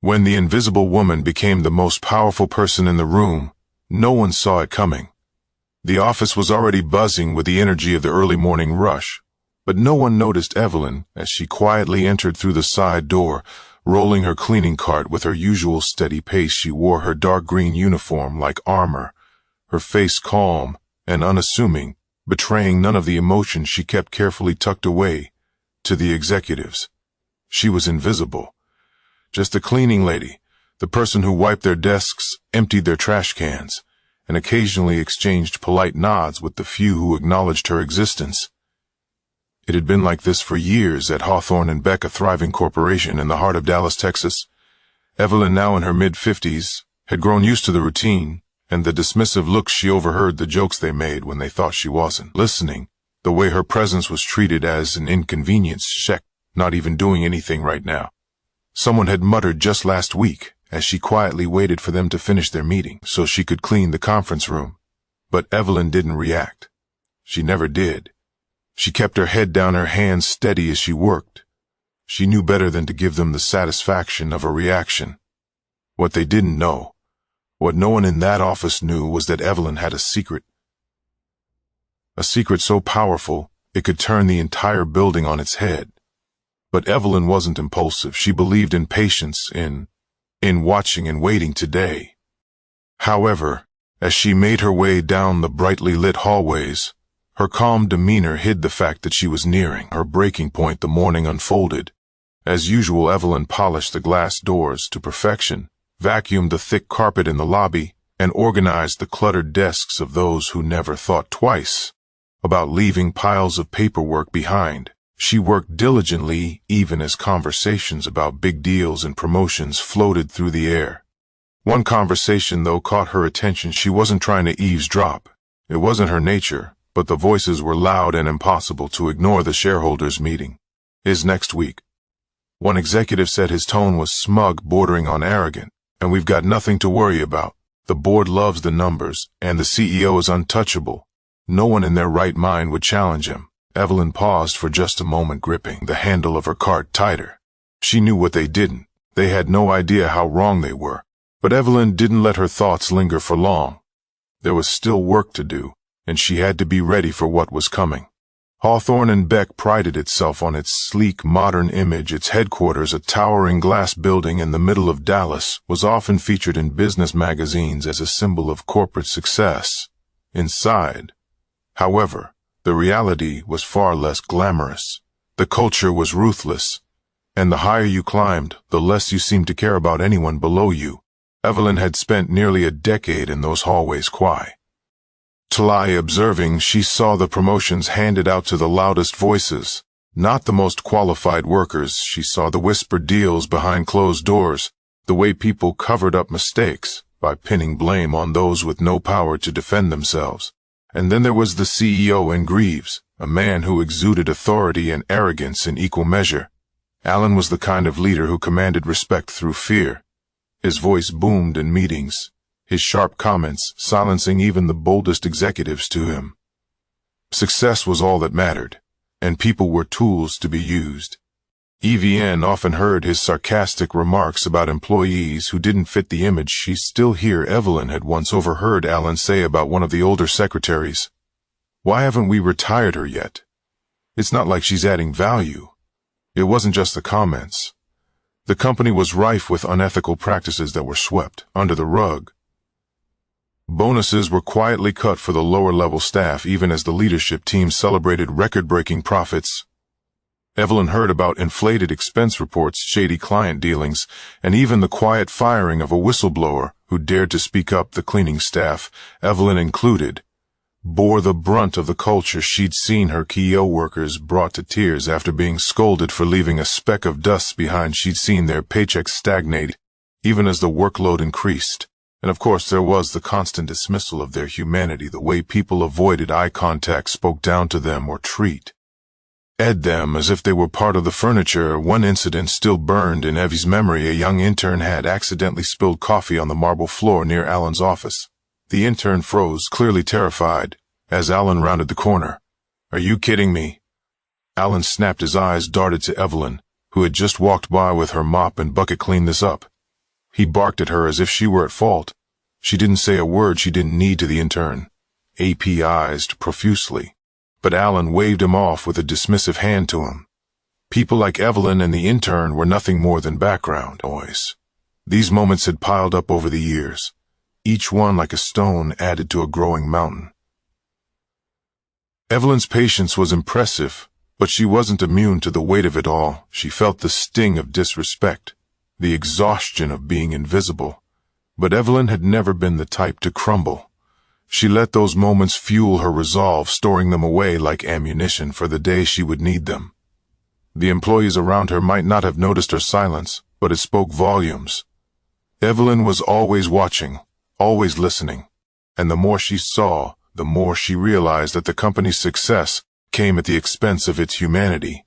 When the invisible woman became the most powerful person in the room, no one saw it coming. The office was already buzzing with the energy of the early morning rush, but no one noticed Evelyn as she quietly entered through the side door, rolling her cleaning cart with her usual steady pace. She wore her dark green uniform like armor, her face calm and unassuming, betraying none of the emotion she kept carefully tucked away. To the executives, she was invisible. Just the cleaning lady, the person who wiped their desks, emptied their trash cans, and occasionally exchanged polite nods with the few who acknowledged her existence. It had been like this for years at Hawthorne and Beck, a thriving corporation in the heart of Dallas, Texas. Evelyn, now in her mid-50s, had grown used to the routine and the dismissive looks. She overheard the jokes they made when they thought she wasn't listening, the way her presence was treated as an inconvenience. Check, not even doing anything right now. Someone had muttered just last week as she quietly waited for them to finish their meeting so she could clean the conference room. But Evelyn didn't react. She never did. She kept her head down, her hands steady as she worked. She knew better than to give them the satisfaction of a reaction. What they didn't know, what no one in that office knew, was that Evelyn had a secret. A secret so powerful it could turn the entire building on its head. But Evelyn wasn't impulsive. She believed in patience, in watching and waiting today. However, as she made her way down the brightly lit hallways, her calm demeanor hid the fact that she was nearing her breaking point. The morning unfolded. As usual, Evelyn polished the glass doors to perfection, vacuumed the thick carpet in the lobby, and organized the cluttered desks of those who never thought twice about leaving piles of paperwork behind. She worked diligently even as conversations about big deals and promotions floated through the air. One conversation, though, caught her attention. She wasn't trying to eavesdrop. It wasn't her nature, but the voices were loud and impossible to ignore. The shareholders' meeting is next week. One executive said. His tone was smug, bordering on arrogant. And we've got nothing to worry about. The board loves the numbers, and the CEO is untouchable. No one in their right mind would challenge him. Evelyn paused for just a moment, gripping the handle of her cart tighter. She knew what they didn't. They had no idea how wrong they were. But Evelyn didn't let her thoughts linger for long. There was still work to do, and she had to be ready for what was coming. Hawthorne and Beck prided itself on its sleek, modern image. Its headquarters, a towering glass building in the middle of Dallas, was often featured in business magazines as a symbol of corporate success. Inside, however, the reality was far less glamorous. The culture was ruthless, and the higher you climbed, the less you seemed to care about anyone below you. Evelyn had spent nearly a decade in those hallways, quietly observing. She saw the promotions handed out to the loudest voices, not the most qualified workers. She saw the whispered deals behind closed doors, the way people covered up mistakes by pinning blame on those with no power to defend themselves. And then there was the CEO in Greaves, a man who exuded authority and arrogance in equal measure. Allen was the kind of leader who commanded respect through fear. His voice boomed in meetings, his sharp comments silencing even the boldest executives to him. Success was all that mattered, and people were tools to be used. EVN often heard his sarcastic remarks about employees who didn't fit the image. She still hear Evelyn had once overheard Allen say about one of the older secretaries, "Why haven't we retired her yet? It's not like she's adding value." It wasn't just the comments. The company was rife with unethical practices that were swept under the rug. Bonuses were quietly cut for the lower-level staff even as the leadership team celebrated record-breaking profits. Evelyn heard about inflated expense reports, shady client dealings, and even the quiet firing of a whistleblower who dared to speak up. The cleaning staff, Evelyn included, bore the brunt of the culture. She'd seen her co-workers brought to tears after being scolded for leaving a speck of dust behind. She'd seen their paychecks stagnate, even as the workload increased. And of course there was the constant dismissal of their humanity, the way people avoided eye contact, spoke down to them, or treated them as if they were part of the furniture. One incident still burned in Evie's memory. A young intern had accidentally spilled coffee on the marble floor near Allen's office. The intern froze, clearly terrified, as Allen rounded the corner. "Are you kidding me?" Allen snapped. His eyes darted to Evelyn, who had just walked by with her mop and bucket. "Clean this up. He barked at her as if she were at fault. She didn't say a word she didn't need to the intern. API'd profusely. But Alan waved him off with a dismissive hand to him. People like Evelyn and the intern were nothing more than background noise. These moments had piled up over the years, each one like a stone added to a growing mountain. Evelyn's patience was impressive, but she wasn't immune to the weight of it all. She felt the sting of disrespect, the exhaustion of being invisible. But Evelyn had never been the type to crumble. She let those moments fuel her resolve, storing them away like ammunition for the day she would need them. The employees around her might not have noticed her silence, but it spoke volumes. Evelyn was always watching, always listening, and the more she saw, the more she realized that the company's success came at the expense of its humanity.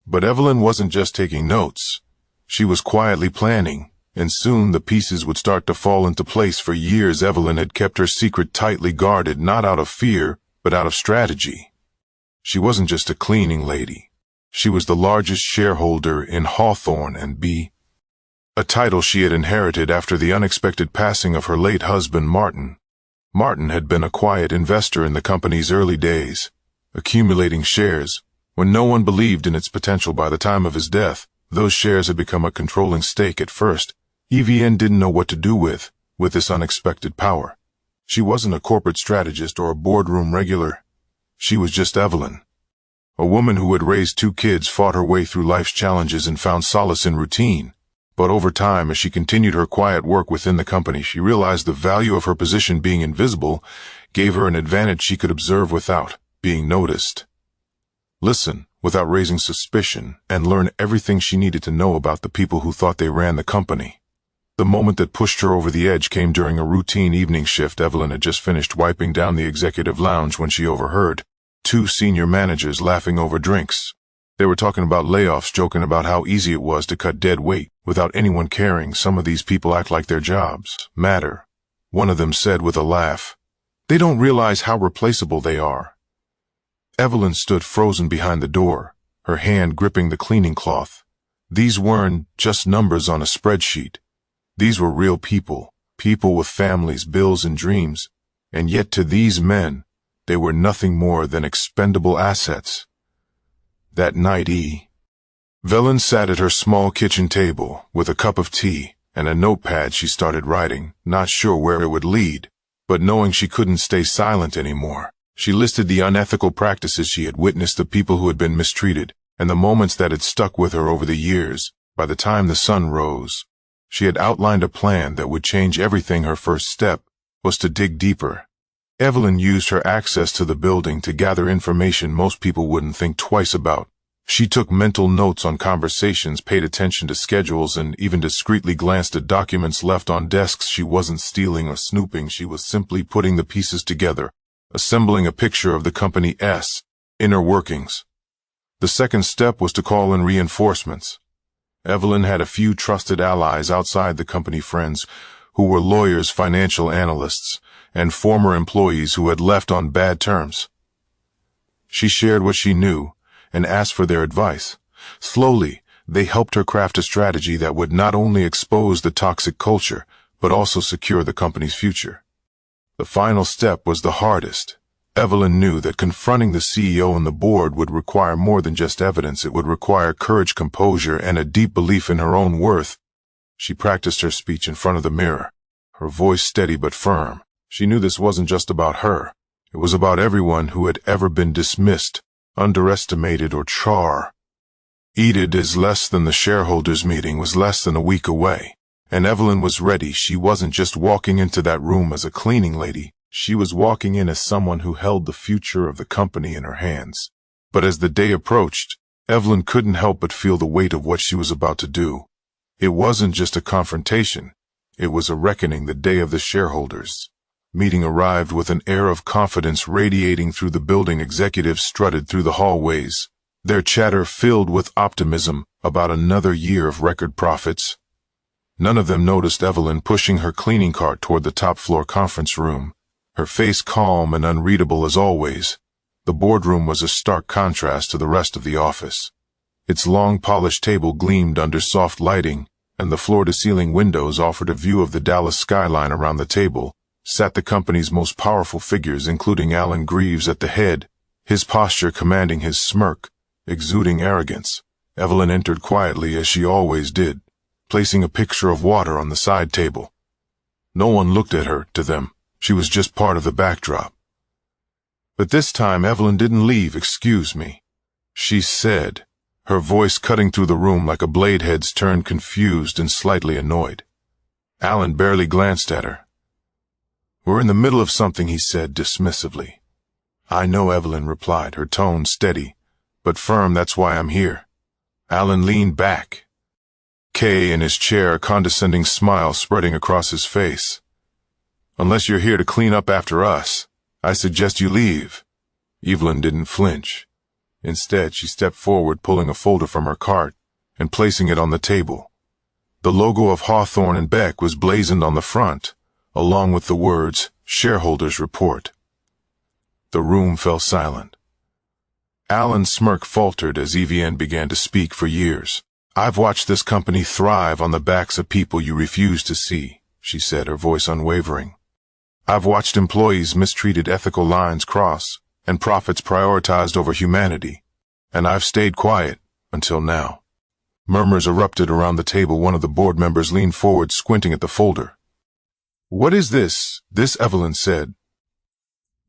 But Evelyn wasn't just taking notes. She was quietly planning, and soon the pieces would start to fall into place. For years, Evelyn had kept her secret tightly guarded, not out of fear, but out of strategy. She wasn't just a cleaning lady. She was the largest shareholder in Hawthorne and B. A title she had inherited after the unexpected passing of her late husband, Martin. Martin had been a quiet investor in the company's early days, accumulating shares. When no one believed in its potential by the time of his death, those shares had become a controlling stake at first. EVN didn't know what to do with this unexpected power. She wasn't a corporate strategist or a boardroom regular. She was just Evelyn. A woman who had raised 2 kids, fought her way through life's challenges, and found solace in routine. But over time, as she continued her quiet work within the company, she realized the value of her position. Being invisible gave her an advantage. She could observe without being noticed, listen without raising suspicion, and learn everything she needed to know about the people who thought they ran the company. The moment that pushed her over the edge came during a routine evening shift. Evelyn had just finished wiping down the executive lounge when she overheard 2 senior managers laughing over drinks. They were talking about layoffs, joking about how easy it was to cut dead weight without anyone caring. Some of these people act like their jobs matter, one of them said with a laugh. They don't realize how replaceable they are. Evelyn stood frozen behind the door, her hand gripping the cleaning cloth. These weren't just numbers on a spreadsheet. These were real people, people with families, bills, and dreams. And yet to these men, they were nothing more than expendable assets. That night, Evelyn sat at her small kitchen table with a cup of tea and a notepad. She started writing, not sure where it would lead, but knowing she couldn't stay silent anymore. She listed the unethical practices she had witnessed, the people who had been mistreated, and the moments that had stuck with her over the years. By the time the sun rose, she had outlined a plan that would change everything. Her first step was to dig deeper. Evelyn used her access to the building to gather information most people wouldn't think twice about. She took mental notes on conversations, paid attention to schedules, and even discreetly glanced at documents left on desks. She wasn't stealing or snooping. She was simply putting the pieces together, assembling a picture of the company's inner workings. The second step was to call in reinforcements. Evelyn had a few trusted allies outside the company, friends who were lawyers, financial analysts, and former employees who had left on bad terms. She shared what she knew and asked for their advice. Slowly, they helped her craft a strategy that would not only expose the toxic culture, but also secure the company's future. The final step was the hardest. Evelyn knew that confronting the CEO and the board would require more than just evidence. It would require courage, composure, and a deep belief in her own worth. She practiced her speech in front of the mirror, her voice steady but firm. She knew this wasn't just about her. It was about everyone who had ever been dismissed, underestimated, or treated as less than. The shareholders' meeting was less than a week away, and Evelyn was ready. She wasn't just walking into that room as a cleaning lady. She was walking in as someone who held the future of the company in her hands. But as the day approached, Evelyn couldn't help but feel the weight of what she was about to do. It wasn't just a confrontation. It was a reckoning. The day of the shareholders' meeting arrived with an air of confidence radiating through the building. Executives strutted through the hallways, their chatter filled with optimism about another year of record profits. None of them noticed Evelyn pushing her cleaning cart toward the top-floor conference room, her face calm and unreadable as always. The boardroom was a stark contrast to the rest of the office. Its long, polished table gleamed under soft lighting, and the floor-to-ceiling windows offered a view of the Dallas skyline. Around the table sat the company's most powerful figures, including Alan Greaves at the head, his posture commanding, his smirk exuding arrogance. Evelyn entered quietly, as she always did, placing a picture of water on the side table. No one looked at her, to them. She was just part of the backdrop. But this time Evelyn didn't leave. "Excuse me," she said, her voice cutting through the room like a blade. Heads turned, confused and slightly annoyed. Alan barely glanced at her. "We're in the middle of something," he said dismissively. "I know," Evelyn replied, her tone steady but firm. "That's why I'm here." Alan leaned back, in his chair, a condescending smile spreading across his face. "Unless you're here to clean up after us, I suggest you leave." Evelyn didn't flinch. Instead, she stepped forward, pulling a folder from her cart and placing it on the table. The logo of Hawthorne and Beck was blazoned on the front, along with the words, "Shareholders Report." The room fell silent. Alan's smirk faltered as Evian began to speak. "For years, I've watched this company thrive on the backs of people you refuse to see," she said, her voice unwavering. "I've watched employees mistreated, ethical lines crossed, and profits prioritized over humanity. And I've stayed quiet until now." Murmurs erupted around the table. One of the board members leaned forward, squinting at the folder. "What is this?" Evelyn said.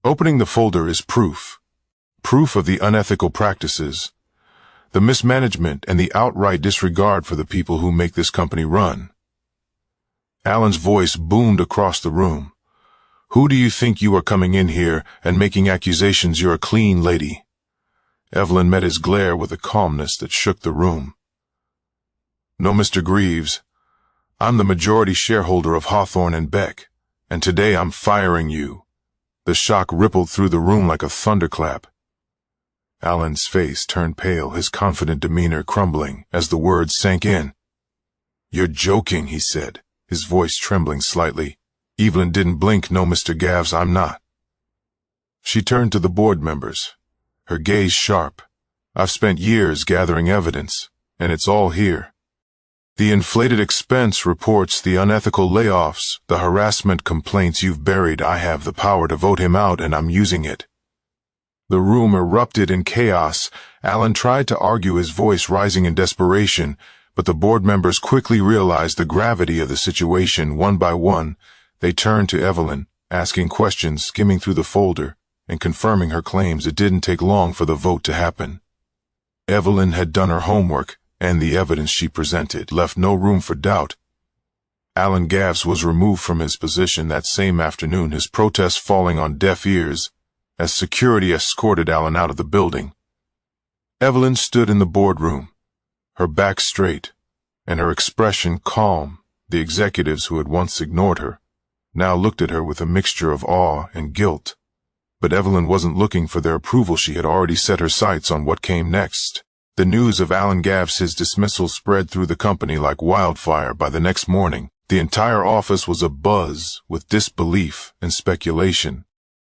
Opening the folder is proof. Proof of the unethical practices, the mismanagement, and the outright disregard for the people who make this company run. Alan's voice boomed across the room. "Who do you think you are, coming in here and making accusations? You're a clean lady." Evelyn met his glare with a calmness that shook the room. "No, Mr. Greaves. I'm the majority shareholder of Hawthorne and Beck, and today I'm firing you." The shock rippled through the room like a thunderclap. Alan's face turned pale, his confident demeanor crumbling as the words sank in. "You're joking," he said, his voice trembling slightly. Evelyn didn't blink. "No, Mr. Gavs, I'm not." She turned to the board members, her gaze sharp. "I've spent years gathering evidence, and it's all here. The inflated expense reports, the unethical layoffs, the harassment complaints you've buried. I have the power to vote him out, and I'm using it." The room erupted in chaos. Alan tried to argue, his voice rising in desperation, but the board members quickly realized the gravity of the situation. One by one, they turned to Evelyn, asking questions, skimming through the folder, and confirming her claims. It didn't take long for the vote to happen. Evelyn had done her homework, and the evidence she presented left no room for doubt. Alan Gavs was removed from his position that same afternoon, his protest falling on deaf ears as security escorted Alan out of the building. Evelyn stood in the boardroom, her back straight, and her expression calm. The executives who had once ignored her now looked at her with a mixture of awe and guilt. But Evelyn wasn't looking for their approval. She had already set her sights on what came next. The news of Alan Gavs' dismissal spread through the company like wildfire. By the next morning, the entire office was abuzz with disbelief and speculation.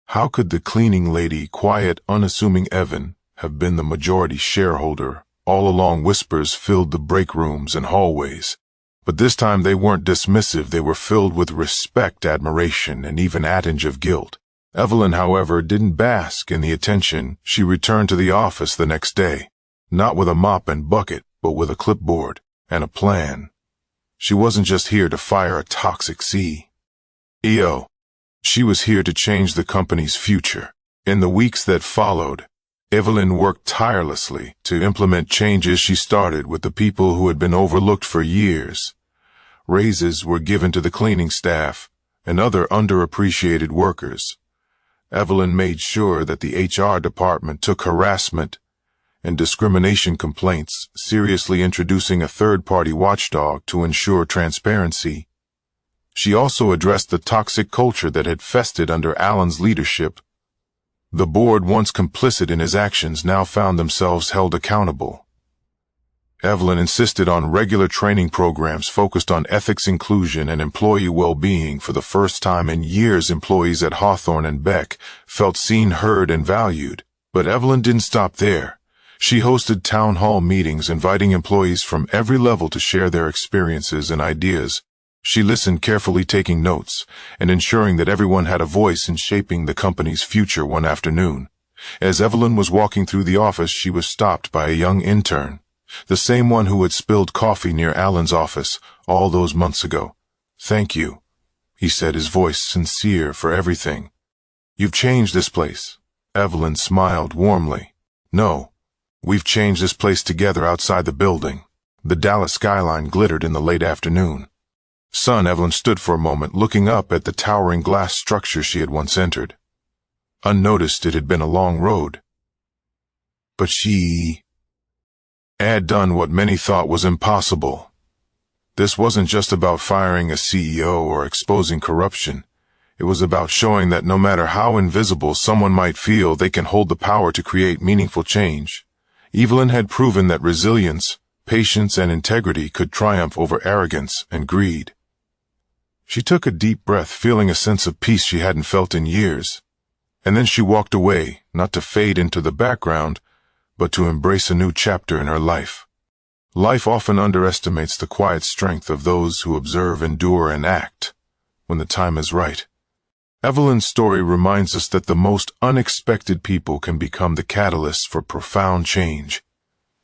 How could the cleaning lady, quiet, unassuming Evan, have been the majority shareholder? All along, whispers filled the break rooms and hallways. But this time they weren't dismissive. They were filled with respect, admiration, and even a tinge of guilt. Evelyn, however, didn't bask in the attention. She returned to the office the next day, not with a mop and bucket, but with a clipboard and a plan. She wasn't just here to fire a toxic CEO. She was here to change the company's future. In the weeks that followed, Evelyn worked tirelessly to implement changes she started with the people who had been overlooked for years. Raises were given to the cleaning staff and other underappreciated workers. Evelyn made sure that the HR department took harassment and discrimination complaints seriously, introducing a third-party watchdog to ensure transparency. She also addressed the toxic culture that had festered under Alan's leadership. The board, once complicit in his actions, now found themselves held accountable. Evelyn insisted on regular training programs focused on ethics, inclusion, and employee well-being. For the first time in years, employees at Hawthorne and Beck felt seen, heard, and valued. But Evelyn didn't stop there. She hosted town hall meetings, inviting employees from every level to share their experiences and ideas. She listened carefully, taking notes, and ensuring that everyone had a voice in shaping the company's future. One afternoon, as Evelyn was walking through the office, she was stopped by a young intern, the same one who had spilled coffee near Alan's office all those months ago. "Thank you," he said, his voice sincere for everything. "You've changed this place." Evelyn smiled warmly. "No, we've changed this place together outside the building." The Dallas skyline glittered in the late afternoon. Sun. Evelyn stood for a moment, looking up at the towering glass structure she had once entered. Unnoticed, it had been a long road. But she had done what many thought was impossible. This wasn't just about firing a CEO or exposing corruption. It was about showing that no matter how invisible someone might feel, they can hold the power to create meaningful change. Evelyn had proven that resilience, patience, and integrity could triumph over arrogance and greed. She took a deep breath, feeling a sense of peace she hadn't felt in years. And then she walked away, not to fade into the background, but to embrace a new chapter in her life. Life often underestimates the quiet strength of those who observe, endure, and act when the time is right. Evelyn's story reminds us that the most unexpected people can become the catalysts for profound change.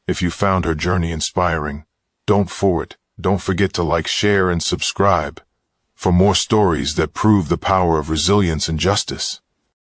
If you found her journey inspiring, don't forget to like, share, and subscribe for more stories that prove the power of resilience and justice.